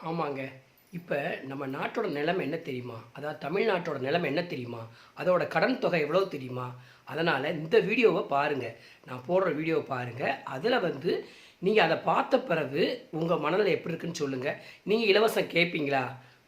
ஆமாங்க. இப்போ நம்ம நாட்டோட நிலைமை என்ன தெரியுமா? அதாவது தமிழ்நாட்டோட நிலைமை என்ன தெரியுமா? அதோட கடன் தொகை எவ்வளோ தெரியுமா? அதனால் இந்த வீடியோவை பாருங்கள். நான் போடுற வீடியோவை பாருங்கள். அதில் நீங்கள் அதை பார்த்த பிறகு உங்கள் மனநிலை எப்படி இருக்குன்னு சொல்லுங்கள். நீங்கள் இலவசம் கேட்பீங்களா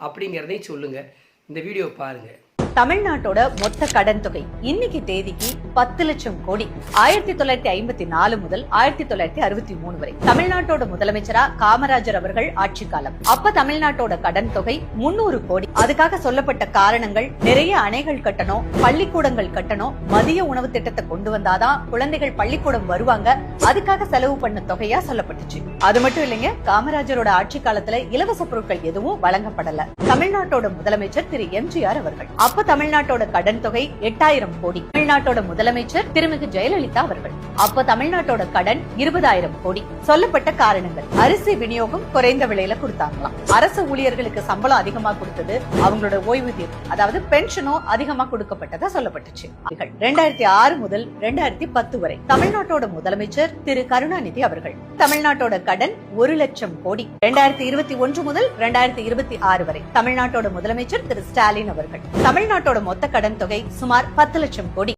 அப்படிங்கிறதையும் சொல்லுங்கள். இந்த வீடியோவை பாருங்கள். தமிழ்நாட்டோட மொத்த கடன் தொகை இன்னைக்கு தேதிக்கு 10 லட்சம் கோடி. 1954 முதல் 1963 வரை தமிழ்நாட்டோட முதலமைச்சரா காமராஜர் அவர்கள் ஆட்சி காலம். அப்ப தமிழ்நாட்டோட கடன் தொகை 300 கோடி. அதுக்காக சொல்லப்பட்ட காரணங்கள் நிறைய அணைகள் கட்டணும், பள்ளிக்கூடங்கள் கட்டணும், மதிய உணவு திட்டத்தை கொண்டு வந்தாதான் குழந்தைகள் பள்ளிக்கூடம் வருவாங்க, அதுக்காக செலவு பண்ண தொகையா சொல்லப்பட்டுச்சு. அது மட்டும் இல்லைங்க, காமராஜரோட ஆட்சி காலத்துல இலவச பொருட்கள் எதுவும் வழங்கப்படல. தமிழ்நாட்டோட முதலமைச்சர் திரு எம்ஜிஆர் அவர்கள். அப்ப தமிழ்நாட்டோட கடன் தொகை 8000 கோடி. தமிழ்நாட்டோட முதலமைச்சர் திருமிகு ஜெயலலிதா அவர்கள். அப்ப தமிழ்நாட்டோட கடன் 20000 கோடி. சொல்லப்பட்ட காரணங்கள்: அரிசி விநியோகம் குறைந்த விலையில கொடுத்தாங்களாம், அரசு ஊழியர்களுக்கு சம்பளம் அதிகமா கொடுத்தது, அவங்களோட ஓய்வூதியம் அதாவது பென்ஷனும் அதிகமா கொடுக்கப்பட்டதா சொல்லப்பட்டுச்சு. 2006 முதல் 2010 வரை தமிழ்நாட்டோட முதலமைச்சர் திரு கருணாநிதி அவர்கள். தமிழ்நாட்டோட கடன் 1 லட்சம் கோடி. 2021 முதல் 2026 வரை தமிழ்நாட்டோட முதலமைச்சர் திரு ஸ்டாலின் அவர்கள். தமிழ்நாட்டோட மொத்த கடன் தொகை சுமார் 10 லட்சம் கோடி.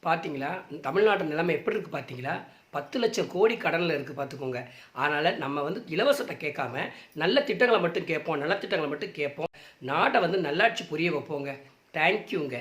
பார்த்தீங்களா தமிழ்நாட்டு நிலைமை எப்படி இருக்குது? பார்த்தீங்களா 10 லட்சம் கோடி கடனில் இருக்குது பார்த்துக்கோங்க. அதனால் நம்ம இலவசத்தை கேட்காம நல்ல திட்டங்களை மட்டும் கேட்போம், நல்ல திட்டங்களை மட்டும் கேட்போம். நாட்டை நல்லாட்சி புரிய வைப்போங்க. தேங்க்யூங்க.